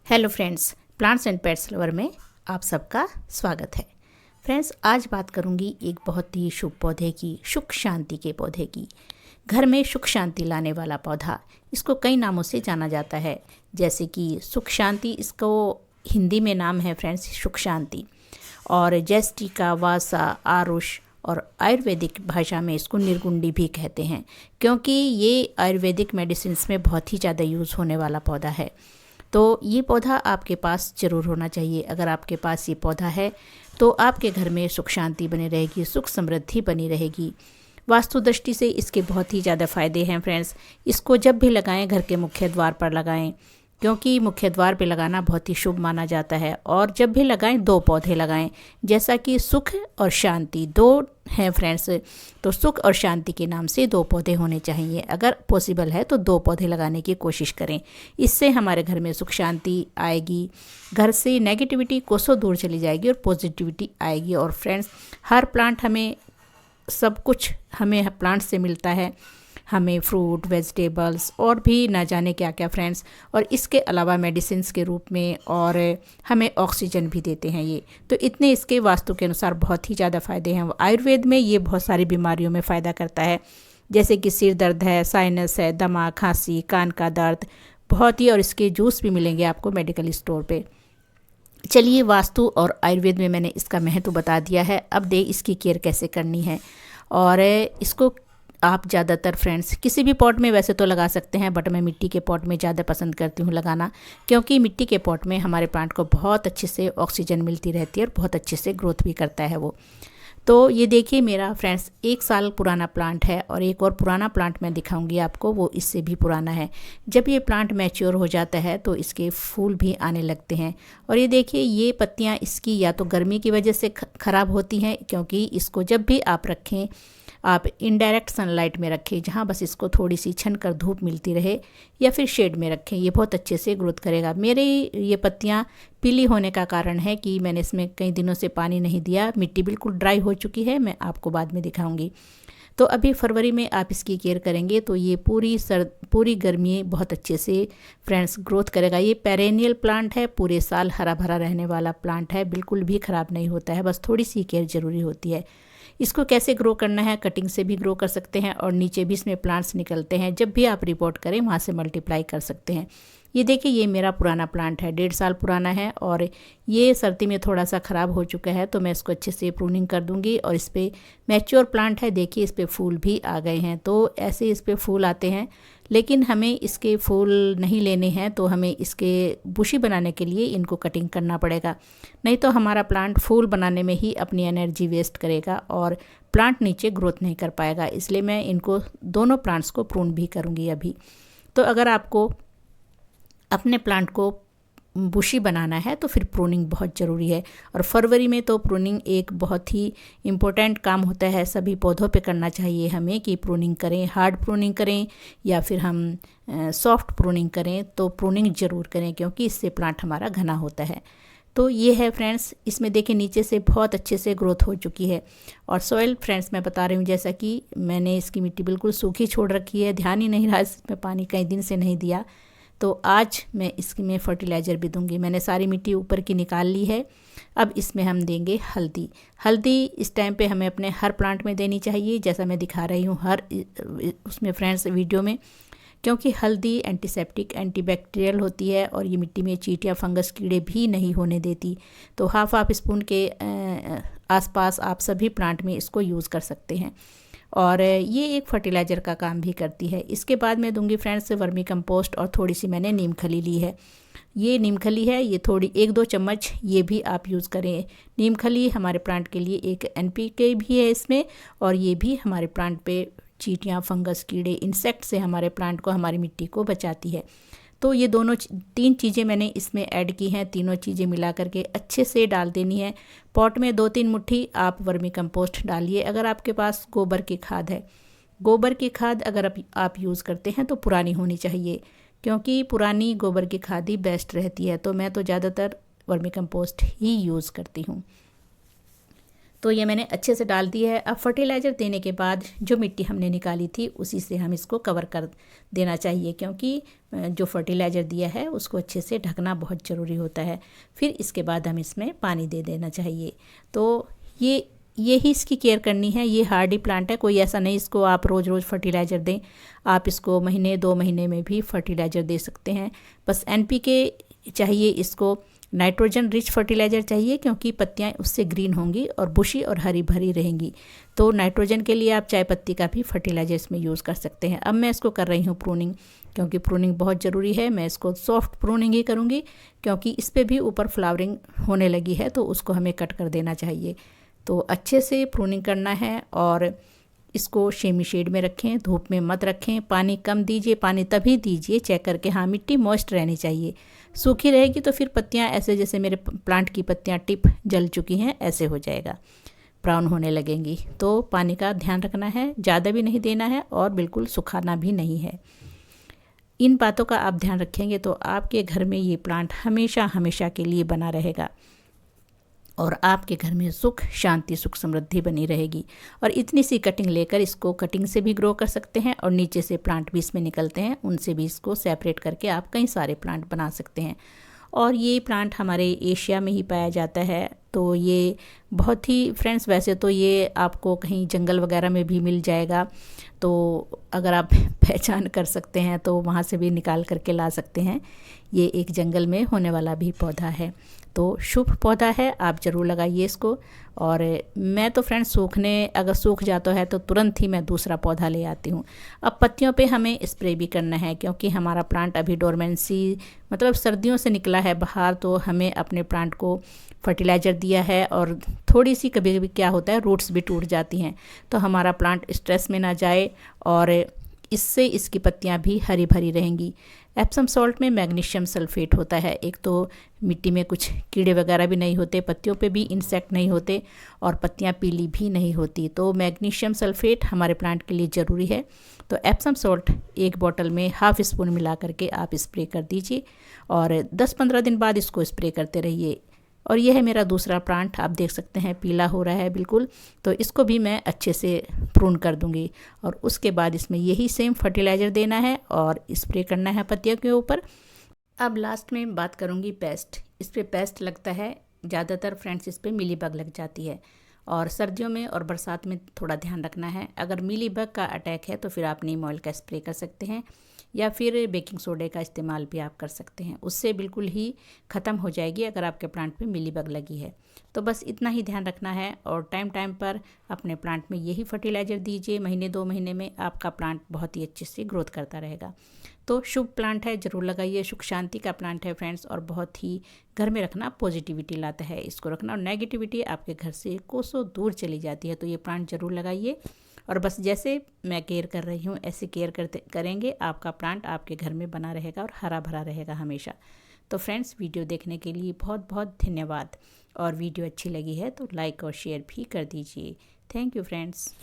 Hello friends, plants and pets lover में आप सबका स्वागत है। फ्रेंड्स, आज बात करूंगी एक बहुत ही शुभ पौधे की, सुख शांति के पौधे की। घर में सुख शांति लाने वाला पौधा, इसको कई नामों से जाना जाता है, जैसे कि सुख शांति, इसको हिंदी में नाम है फ्रेंड्स सुख शांति, और जैस्टिका, वासा, आरुष, और आयुर्वेदिक भाषा में इसको निर्गुंडी भी कहते हैं, क्योंकि ये आयुर्वेदिक मेडिसिन में बहुत ही ज़्यादा यूज़ होने वाला पौधा है। तो ये पौधा आपके पास ज़रूर होना चाहिए। अगर आपके पास ये पौधा है तो आपके घर में सुख शांति बनी रहेगी, सुख समृद्धि बनी रहेगी। वास्तु दृष्टि से इसके बहुत ही ज़्यादा फ़ायदे हैं फ्रेंड्स। इसको जब भी लगाएं घर के मुख्य द्वार पर लगाएं, क्योंकि मुख्य द्वार पे लगाना बहुत ही शुभ माना जाता है। और जब भी लगाएं 2 पौधे लगाएं, जैसा कि सुख और शांति 2 हैं फ्रेंड्स, तो सुख और शांति के नाम से 2 पौधे होने चाहिए। अगर पॉसिबल है तो 2 पौधे लगाने की कोशिश करें। इससे हमारे घर में सुख शांति आएगी, घर से नेगेटिविटी कोसों दूर चली जाएगी और पॉजिटिविटी आएगी। और फ्रेंड्स, हर प्लांट हमें, सब कुछ हमें प्लांट से मिलता है, हमें फ्रूट, वेजिटेबल्स और भी ना जाने क्या क्या फ्रेंड्स, और इसके अलावा मेडिसिन्स के रूप में, और हमें ऑक्सीजन भी देते हैं ये। तो इतने इसके वास्तु के अनुसार बहुत ही ज़्यादा फ़ायदे हैं। आयुर्वेद में ये बहुत सारी बीमारियों में फ़ायदा करता है, जैसे कि सिर दर्द है, साइनस है, दमा, खांसी, कान का दर्द, बहुत ही। और इसके जूस भी मिलेंगे आपको मेडिकल स्टोर पे। चलिए, वास्तु और आयुर्वेद में मैंने इसका महत्व बता दिया है। अब इसकी केयर कैसे करनी है। और इसको आप ज़्यादातर फ्रेंड्स किसी भी पॉट में वैसे तो लगा सकते हैं, बट मैं मिट्टी के पॉट में ज़्यादा पसंद करती हूँ लगाना, क्योंकि मिट्टी के पॉट में हमारे प्लांट को बहुत अच्छे से ऑक्सीजन मिलती रहती है और बहुत अच्छे से ग्रोथ भी करता है वो। तो ये देखिए मेरा फ्रेंड्स 1 साल पुराना प्लांट है, और एक और पुराना प्लांट मैं दिखाऊंगी आपको, वो इससे भी पुराना है। जब ये प्लांट मैच्योर हो जाता है तो इसके फूल भी आने लगते हैं। और ये देखिए, ये पत्तियां इसकी या तो गर्मी की वजह से ख़राब होती हैं, क्योंकि इसको जब भी आप रखें, आप इनडायरेक्ट सनलाइट में रखें, जहाँ बस इसको थोड़ी सी छन कर धूप मिलती रहे, या फिर शेड में रखें, ये बहुत अच्छे से ग्रोथ करेगा। मेरे ये पत्तियाँ पीली होने का कारण है कि मैंने इसमें कई दिनों से पानी नहीं दिया, मिट्टी बिल्कुल ड्राई हो चुकी है, मैं आपको बाद में दिखाऊंगी। तो अभी फरवरी में आप इसकी केयर करेंगे तो ये पूरी गर्मी बहुत अच्छे से फ्रेंड्स ग्रोथ करेगा। ये पेरेनियल प्लांट है, पूरे साल हरा भरा रहने वाला प्लांट है, बिल्कुल भी ख़राब नहीं होता है, बस थोड़ी सी केयर ज़रूरी होती है। इसको कैसे ग्रो करना है, कटिंग से भी ग्रो कर सकते हैं, और नीचे भी इसमें प्लांट्स निकलते हैं, जब भी आप रिपोर्ट करें वहाँ से मल्टीप्लाई कर सकते हैं। ये देखिए, ये मेरा पुराना प्लांट है, 1.5 साल पुराना है, और ये सर्दी में थोड़ा सा ख़राब हो चुका है, तो मैं इसको अच्छे से प्रूनिंग कर दूंगी। और इस पर मैच्योर प्लांट है, देखिए इस पर फूल भी आ गए हैं। तो ऐसे इस पर फूल आते हैं, लेकिन हमें इसके फूल नहीं लेने हैं, तो हमें इसके बुशी बनाने के लिए इनको कटिंग करना पड़ेगा, नहीं तो हमारा प्लांट फूल बनाने में ही अपनी एनर्जी वेस्ट करेगा और प्लांट नीचे ग्रोथ नहीं कर पाएगा। इसलिए मैं इनको दोनों प्लांट्स को प्रून भी करूँगी अभी। तो अगर आपको अपने प्लांट को बुशी बनाना है तो फिर प्रूनिंग बहुत ज़रूरी है। और फरवरी में तो प्रूनिंग एक बहुत ही इम्पोर्टेंट काम होता है, सभी पौधों पे करना चाहिए हमें कि प्रूनिंग करें, हार्ड प्रूनिंग करें या फिर हम सॉफ्ट प्रूनिंग करें, तो प्रूनिंग ज़रूर करें, क्योंकि इससे प्लांट हमारा घना होता है। तो ये है फ्रेंड्स, इसमें देखिए नीचे से बहुत अच्छे से ग्रोथ हो चुकी है। और सॉइल फ्रेंड्स मैं बता रही हूँ, जैसा कि मैंने इसकी मिट्टी बिल्कुल सूखी छोड़ रखी है, ध्यान ही नहीं रहा, इसमें पानी कई दिन से नहीं दिया, तो आज मैं इसमें फर्टिलाइज़र भी दूंगी। मैंने सारी मिट्टी ऊपर की निकाल ली है। अब इसमें हम देंगे हल्दी। हल्दी इस टाइम पे हमें अपने हर प्लांट में देनी चाहिए, जैसा मैं दिखा रही हूँ हर उसमें फ्रेंड्स वीडियो में, क्योंकि हल्दी एंटीसेप्टिक, एंटीबैक्टीरियल होती है, और ये मिट्टी में चींट या फंगस कीड़े भी नहीं होने देती। तो हाफ स्पून के आसपास आप सभी प्लांट में इसको यूज़ कर सकते हैं, और ये एक फर्टिलाइज़र का काम भी करती है। इसके बाद मैं दूंगी फ्रेंड्स वर्मी कंपोस्ट, और थोड़ी सी मैंने नीम खली ली है। ये नीम खली है, ये थोड़ी 1-2 चम्मच ये भी आप यूज़ करें। नीम खली हमारे प्लांट के लिए एक NPK भी है इसमें, और ये भी हमारे प्लांट पे चींटियाँ, फंगस, कीड़े, इंसेक्ट से हमारे प्लांट को, हमारी मिट्टी को बचाती है। तो ये दोनों 3 चीज़ें मैंने इसमें ऐड की हैं, तीनों चीज़ें मिला करके अच्छे से डाल देनी है। पॉट में 2-3 मुट्ठी आप वर्मी कंपोस्ट डालिए। अगर आपके पास गोबर की खाद है, गोबर की खाद अगर आप यूज़ करते हैं तो पुरानी होनी चाहिए, क्योंकि पुरानी गोबर की खाद ही बेस्ट रहती है। तो मैं तो ज़्यादातर वर्मी कंपोस्ट ही यूज़ करती हूँ। तो ये मैंने अच्छे से डाल दी है। अब फर्टिलाइज़र देने के बाद जो मिट्टी हमने निकाली थी उसी से हम इसको कवर कर देना चाहिए, क्योंकि जो फर्टिलाइज़र दिया है उसको अच्छे से ढकना बहुत ज़रूरी होता है। फिर इसके बाद हम इसमें पानी दे देना चाहिए। तो यही इसकी केयर करनी है। ये हार्डी प्लांट है, कोई ऐसा नहीं इसको आप रोज़ रोज़ फर्टिलाइज़र दें। आप इसको महीने 2 महीने में भी फर्टिलाइज़र दे सकते हैं। बस NPK चाहिए इसको, नाइट्रोजन रिच फर्टिलाइज़र चाहिए, क्योंकि पत्तियां उससे ग्रीन होंगी और बुशी और हरी भरी रहेंगी। तो नाइट्रोजन के लिए आप चाय पत्ती का भी फर्टिलाइज़र इसमें यूज़ कर सकते हैं। अब मैं इसको कर रही हूँ प्रूनिंग, क्योंकि प्रूनिंग बहुत ज़रूरी है। मैं इसको सॉफ्ट प्रूनिंग ही करूँगी, क्योंकि इस पर भी ऊपर फ्लावरिंग होने लगी है, तो उसको हमें कट कर देना चाहिए। तो अच्छे से प्रूनिंग करना है और इसको शेमी शेड में रखें, धूप में मत रखें। पानी कम दीजिए, पानी तभी दीजिए चेक करके, हाँ मिट्टी मॉइस्ट रहनी चाहिए। सूखी रहेगी तो फिर पत्तियां ऐसे, जैसे मेरे प्लांट की पत्तियां टिप जल चुकी हैं ऐसे हो जाएगा, ब्राउन होने लगेंगी। तो पानी का ध्यान रखना है, ज़्यादा भी नहीं देना है और बिल्कुल सुखाना भी नहीं है। इन बातों का आप ध्यान रखेंगे तो आपके घर में ये प्लांट हमेशा हमेशा के लिए बना रहेगा और आपके घर में सुख शांति सुख समृद्धि बनी रहेगी। और इतनी सी कटिंग लेकर इसको कटिंग से भी ग्रो कर सकते हैं और नीचे से प्लांट भी इसमें निकलते हैं, उनसे भी इसको सेपरेट करके आप कई सारे प्लांट बना सकते हैं। और ये प्लांट हमारे एशिया में ही पाया जाता है। तो ये बहुत ही फ्रेंड्स, वैसे तो ये आपको कहीं जंगल वगैरह में भी मिल जाएगा, तो अगर आप पहचान कर सकते हैं तो वहाँ से भी निकाल करके ला सकते हैं। ये एक जंगल में होने वाला भी पौधा है, तो शुभ पौधा है, आप ज़रूर लगाइए इसको। और मैं तो फ्रेंड्स अगर सूख जाता है तो तुरंत ही मैं दूसरा पौधा ले आती हूँ। अब पत्तियों पे हमें स्प्रे भी करना है, क्योंकि हमारा प्लांट अभी डोरमेंसी मतलब सर्दियों से निकला है बाहर, तो हमें अपने प्लांट को फर्टिलाइज़र दिया है और थोड़ी सी कभी कभी क्या होता है रूट्स भी टूट जाती हैं, तो हमारा प्लांट स्ट्रेस में ना जाए और इससे इसकी पत्तियां भी हरी भरी रहेंगी। एप्सम सॉल्ट में मैग्नीशियम सल्फेट होता है। एक तो मिट्टी में कुछ कीड़े वगैरह भी नहीं होते, पत्तियों पे भी इंसेक्ट नहीं होते और पत्तियां पीली भी नहीं होती, तो मैग्नीशियम सल्फेट हमारे प्लांट के लिए ज़रूरी है। तो एप्सम सॉल्ट एक बॉटल में ½ स्पून मिला करके आप स्प्रे कर दीजिए और 10-15 दिन बाद इसको स्प्रे करते रहिए। और यह है मेरा दूसरा प्लांट, आप देख सकते हैं पीला हो रहा है बिल्कुल, तो इसको भी मैं अच्छे से प्रून कर दूंगी और उसके बाद इसमें यही सेम फर्टिलाइज़र देना है और स्प्रे करना है पत्तियों के ऊपर। अब लास्ट में बात करूंगी पेस्ट। इस पर पेस्ट लगता है ज़्यादातर फ्रेंड्स, इस पर मिलीबग लग जाती है और सर्दियों में और बरसात में थोड़ा ध्यान रखना है। अगर मिलीबग का अटैक है तो फिर आप नीम ऑयल का स्प्रे कर सकते हैं या फिर बेकिंग सोडे का इस्तेमाल भी आप कर सकते हैं, उससे बिल्कुल ही ख़त्म हो जाएगी अगर आपके प्लांट पे मिलीबग लगी है। तो बस इतना ही ध्यान रखना है और टाइम टाइम पर अपने प्लांट में यही फर्टिलाइज़र दीजिए। महीने 2 महीने में आपका प्लांट बहुत ही अच्छे से ग्रोथ करता रहेगा। तो शुभ प्लांट है, ज़रूर लगाइए। सुख शांति का प्लांट है फ्रेंड्स और बहुत ही घर में रखना पॉजिटिविटी लाता है इसको रखना, और नेगेटिविटी आपके घर से कोसों दूर चली जाती है। तो ये प्लांट ज़रूर लगाइए और बस जैसे मैं केयर कर रही हूँ ऐसे केयर करेंगे, आपका प्लांट आपके घर में बना रहेगा और हरा भरा रहेगा हमेशा। तो फ्रेंड्स, वीडियो देखने के लिए बहुत बहुत धन्यवाद और वीडियो अच्छी लगी है तो लाइक और शेयर भी कर दीजिए। Thank you friends.